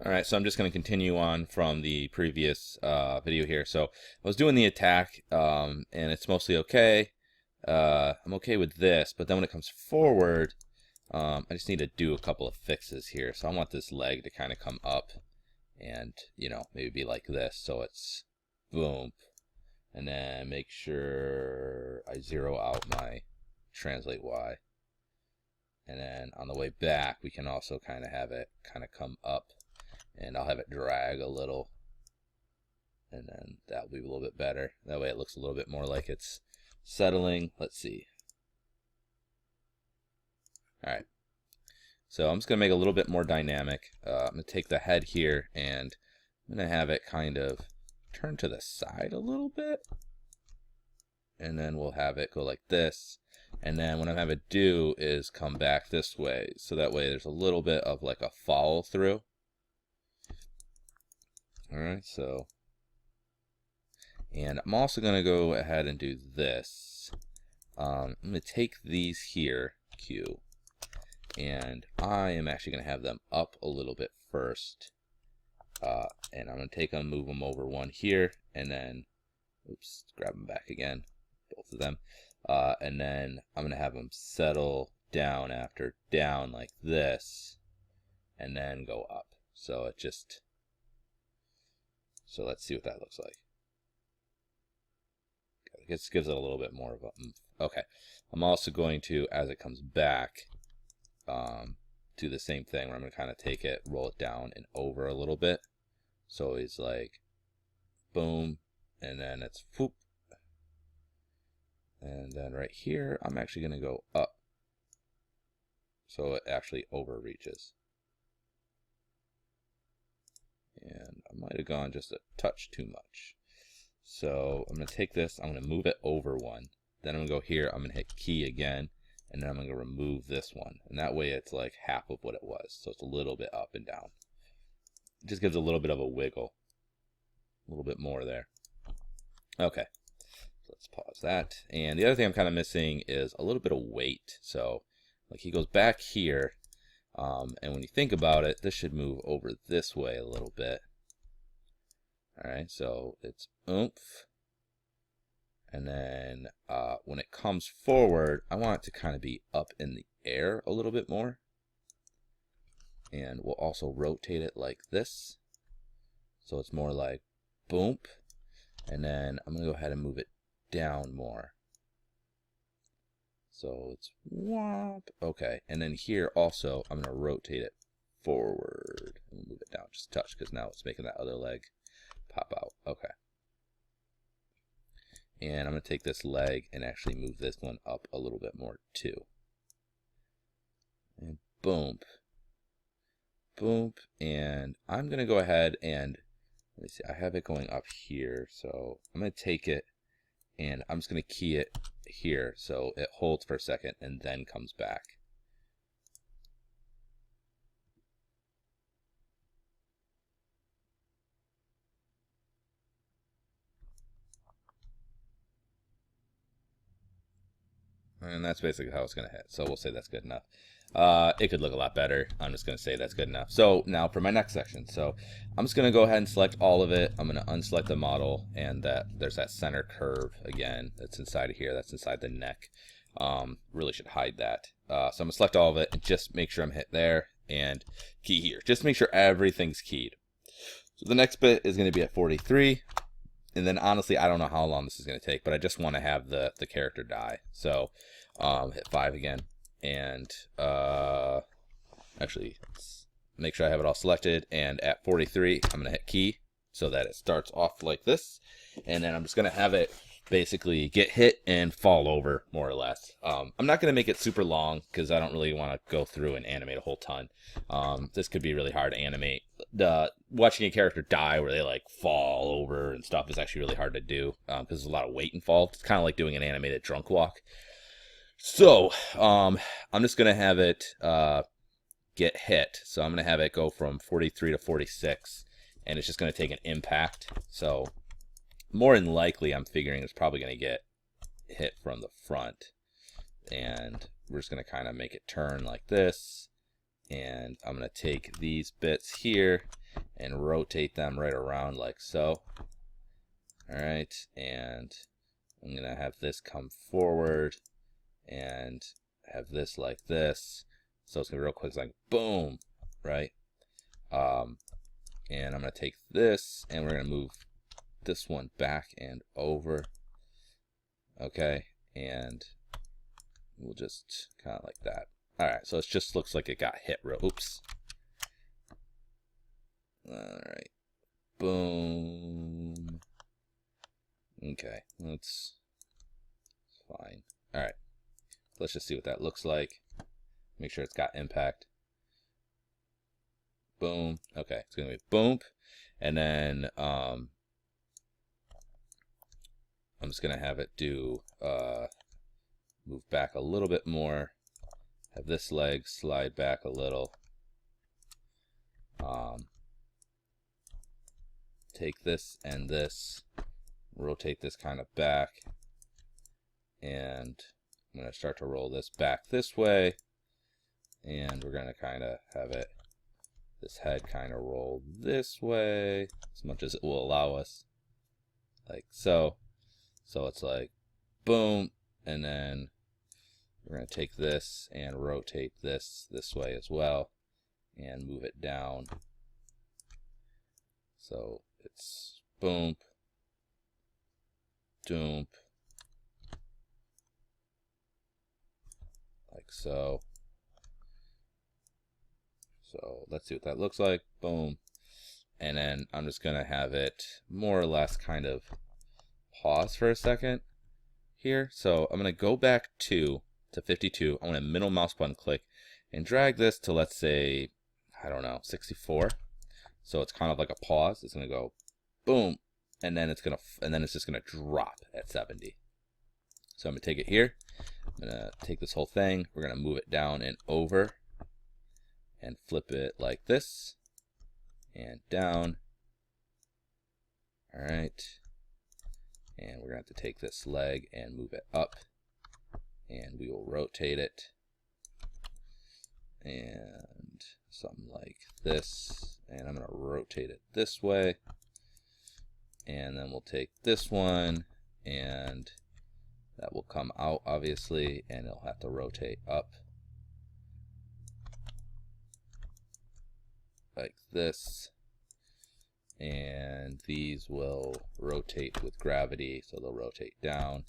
All right, so I'm just going to continue on from the previous video here. So I was doing the attack, and it's mostly okay. I'm okay with this, but then when it comes forward, I just need to do a couple of fixes here. So I want this leg to kind of come up and, maybe be like this. So it's boom. And then make sure I zero out my translate Y. And then on the way back, we can also kind of have it kind of come up. And I'll have it drag a little, and then that'll be a little bit better. That way it looks a little bit more like it's settling. Let's see. All right. So I'm just going to make it a little bit more dynamic. I'm going to take the head here, and I'm going to have it kind of turn to the side a little bit. And then we'll have it go like this. And then what I'm going to have it do is come back this way. So that way there's a little bit of like a follow through. Alright, so, and I'm also going to go ahead and do this. I'm going to take these here, Q, and I am actually going to have them up a little bit first. And I'm going to take them, move them over one here, and then, oops, grab them back again, both of them. And then I'm going to have them settle down after down like this, and then go up. So it just... So let's see what that looks like. It gives it a little bit more of a... Okay. I'm also going to, as it comes back, do the same thing where I'm going to kind of take it, roll it down and over a little bit. So it's like, boom, and then it's whoop. And then right here, I'm actually going to go up. So it actually overreaches. And I might have gone just a touch too much. So I'm going to take this, I'm going to move it over one. Then I'm going to go here, I'm going to hit key again, and then I'm going to remove this one. And that way it's like half of what it was. So it's a little bit up and down. It just gives a little bit of a wiggle. A little bit more there. Okay, let's pause that. And the other thing I'm kind of missing is a little bit of weight. So like he goes back here. And when you think about it, this should move over this way a little bit. All right, so it's oomph. And then when it comes forward, I want it to kind of be up in the air a little bit more. And we'll also rotate it like this. So it's more like boom. And then I'm going to go ahead and move it down more. So it's whomp. Okay, and then here also I'm going to rotate it forward and move it down just a touch because now it's making that other leg pop out. Okay. And I'm going to take this leg and actually move this one up a little bit more too. And boom. Boom. And I'm going to go ahead and, let me see, I have it going up here. So I'm going to take it and I'm just going to key it here so it holds for a second and then comes back. And that's basically how it's going to hit. So we'll say that's good enough. It could look a lot better. I'm just going to say that's good enough. So now for my next section. So I'm just going to go ahead and select all of it. I'm going to unselect the model, and there's that center curve again that's inside of here. That's inside the neck. Really should hide that. So I'm going to select all of it and just make sure I'm hit there and key here. Just make sure everything's keyed. So the next bit is going to be at 43. And then honestly, I don't know how long this is going to take, but I just want to have the character die. So hit 5 again. And actually, make sure I have it all selected. And at 43, I'm going to hit key so that it starts off like this. And then I'm just going to have it basically get hit and fall over, more or less. I'm not going to make it super long because I don't really want to go through and animate a whole ton. This could be really hard to animate. Watching a character die where they like fall over and stuff is actually really hard to do because there's a lot of weight involved. It's kind of like doing an animated drunk walk. So I'm just going to have it get hit. So I'm going to have it go from 43 to 46, and it's just going to take an impact. So more than likely, I'm figuring it's probably going to get hit from the front. And we're just going to kind of make it turn like this. And I'm going to take these bits here, and rotate them right around like so. Alright, and I'm going to have this come forward and have this like this. So it's going to be real quick. It's like boom, right? And I'm going to take this and we're going to move this one back and over. Okay, and we'll just kind of like that. Alright, so it just looks like it got hit real. Oops. Alright. Boom. Okay, that's fine. Alright, let's just see what that looks like. Make sure it's got impact. Boom. Okay, it's gonna be boom. And then I'm just gonna have it do move back a little bit more. Have this leg slide back a little. Take this and this. Rotate this kind of back, and I'm going to start to roll this back this way, and we're going to kind of have it, this head kind of roll this way as much as it will allow us, like so. So it's like boom, and then we're going to take this and rotate this way as well and move it down. So it's boom, doom, like so. So let's see what that looks like. Boom. And then I'm just going to have it more or less kind of pause for a second here. So I'm going to go back to 52. I'm going to middle mouse button click and drag this to, let's say, I don't know, 64. So it's kind of like a pause. It's going to go boom. And then it's just gonna drop at 70. So I'm gonna take it here. I'm gonna take this whole thing. We're gonna move it down and over, and flip it like this, and down. All right. And we're gonna have to take this leg and move it up, and we will rotate it, and something like this. And I'm gonna rotate it this way. And then we'll take this one, and that will come out, obviously, and it'll have to rotate up like this. And these will rotate with gravity, so they'll rotate down.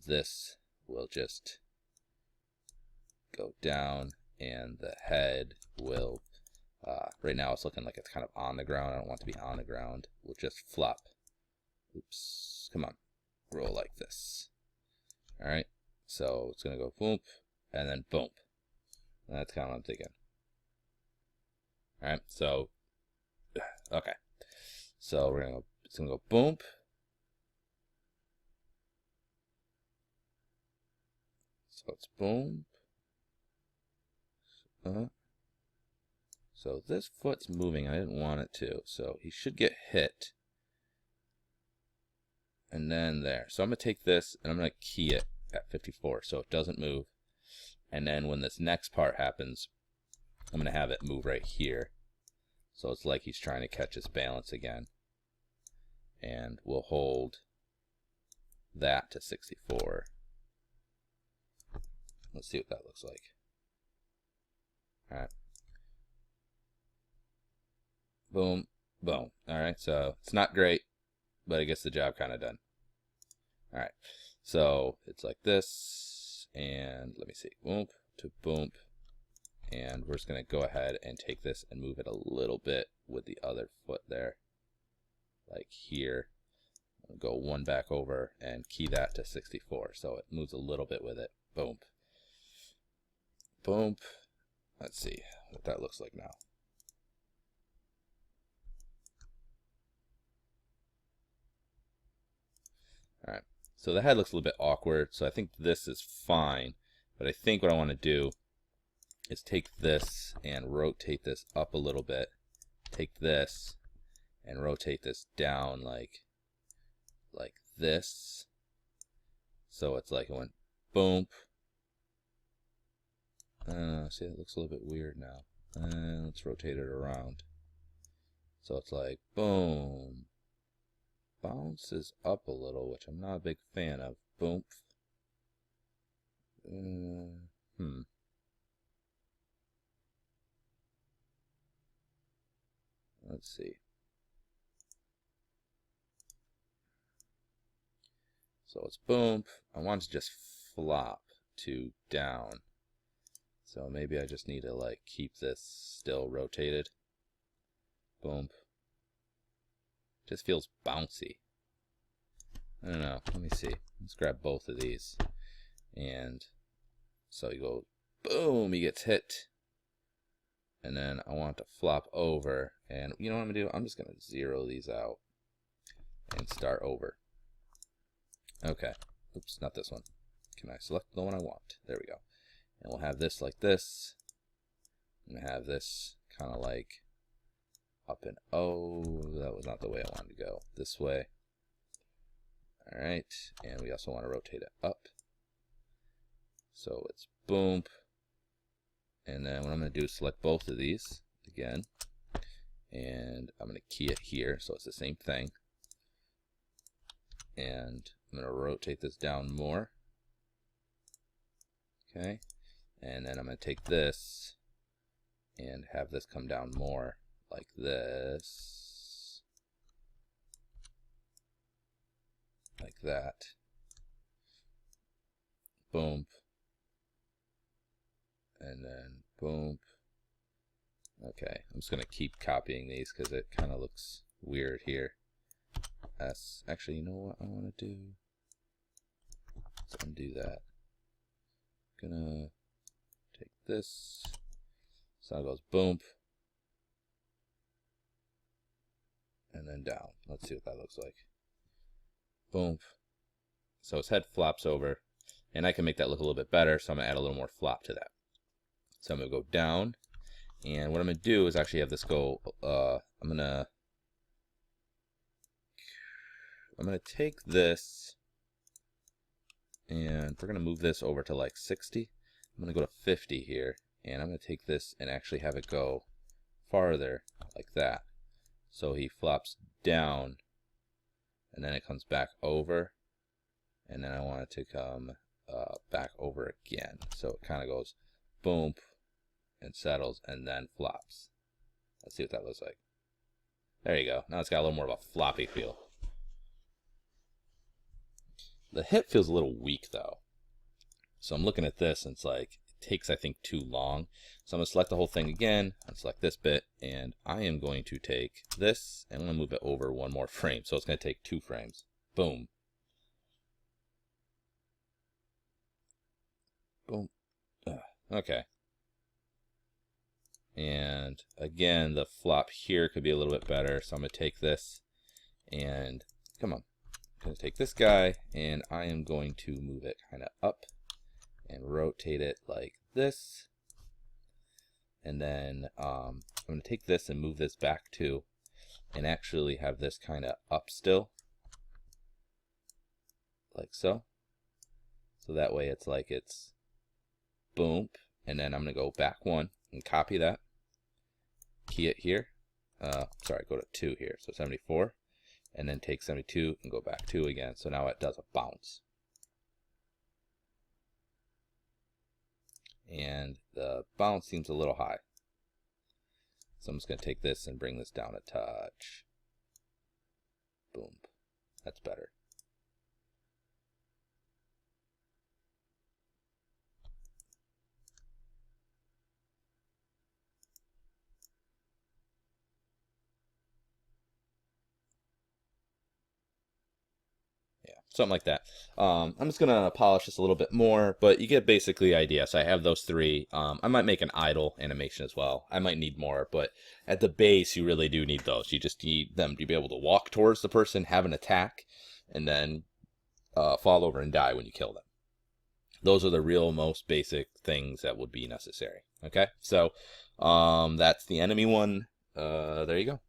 This will just go down, and the head will right now it's looking like it's kind of on the ground. I don't want it to be on the ground. We'll just flop. Oops. Come on. Roll like this. Alright. So it's going to go boom, and then boom. And that's kind of what I'm thinking. Alright. So, okay. So we're going to go, it's going to go boom. So it's boom. So this foot's moving. I didn't want it to. So he should get hit. And then there. So I'm going to take this and I'm going to key it at 54 so it doesn't move. And then when this next part happens, I'm going to have it move right here. So it's like he's trying to catch his balance again. And we'll hold that to 64. Let's see what that looks like. All right. Boom, boom. All right, so it's not great, but it gets the job kind of done. All right, so it's like this, and let me see, boom to boom, and we're just gonna go ahead and take this and move it a little bit with the other foot there, like here. I'll go one back over and key that to 64, so it moves a little bit with it. Boom, boom. Let's see what that looks like now. All right, so the head looks a little bit awkward, so I think this is fine, but I think what I want to do is take this and rotate this up a little bit, take this and rotate this down like this, so it's like it went boom. See, it looks a little bit weird now. Let's rotate it around. So it's like, boom. Bounces up a little, which I'm not a big fan of. Boom. Let's see. So it's boom. I want to just flop to down. So maybe I just need to like keep this still rotated. Boom. Just feels bouncy. I don't know. Let me see. Let's grab both of these. And so you go boom, he gets hit. And then I want to flop over. And you know what I'm going to do? I'm just going to 0 these out and start over. Okay. Oops, not this one. Can I select the one I want? There we go. And we'll have this like this. I'm going to have this kind of like up and oh, that was not the way I wanted to go. This way. Alright. And we also want to rotate it up. So it's boom. And then what I'm going to do is select both of these again. And I'm going to key it here so it's the same thing. And I'm going to rotate this down more. Okay. And then I'm going to take this and have this come down more like this. Like that. Boom. And then boom. Okay, I'm just going to keep copying these because it kind of looks weird here. Actually, you know what I want to do? Let's undo that. I'm going to take this. So it goes boom. And then down. Let's see what that looks like. Boom. So his head flops over. And I can make that look a little bit better, so I'm going to add a little more flop to that. So I'm going to go down. And what I'm going to do is actually have this go, I'm going to take this, and we're going to move this over to like 60. I'm going to go to 50 here, and I'm going to take this and actually have it go farther like that. So he flops down, and then it comes back over, and then I want it to come back over again. So it kind of goes boom, and settles, and then flops. Let's see what that looks like. There you go. Now it's got a little more of a floppy feel. The hip feels a little weak though. So I'm looking at this and it's like, it takes I think too long. So I'm going to select the whole thing again, and select this bit, and I am going to take this, and I'm going to move it over one more frame. So it's going to take 2 frames. Boom. Boom. Okay. And again, the flop here could be a little bit better. So I'm going to take this and come on. I'm going to take this guy and I am going to move it kind of up and rotate it like this. And then I'm going to take this and move this back too and actually have this kind of up still. Like so. So that way it's like it's boom. And then I'm going to go back 1 and copy that. Key it here. Sorry, go to 2 here. So 74. And then take 72 and go back 2 again. So now it does a bounce. And the bounce seems a little high. So I'm just going to take this and bring this down a touch. Boom. That's better. Something like that. I'm just going to polish this a little bit more, but you get basically the idea. So I have those 3. I might make an idle animation as well. I might need more, but at the base, you really do need those. You just need them to be able to walk towards the person, have an attack, and then fall over and die when you kill them. Those are the real most basic things that would be necessary. Okay, so that's the enemy one. There you go.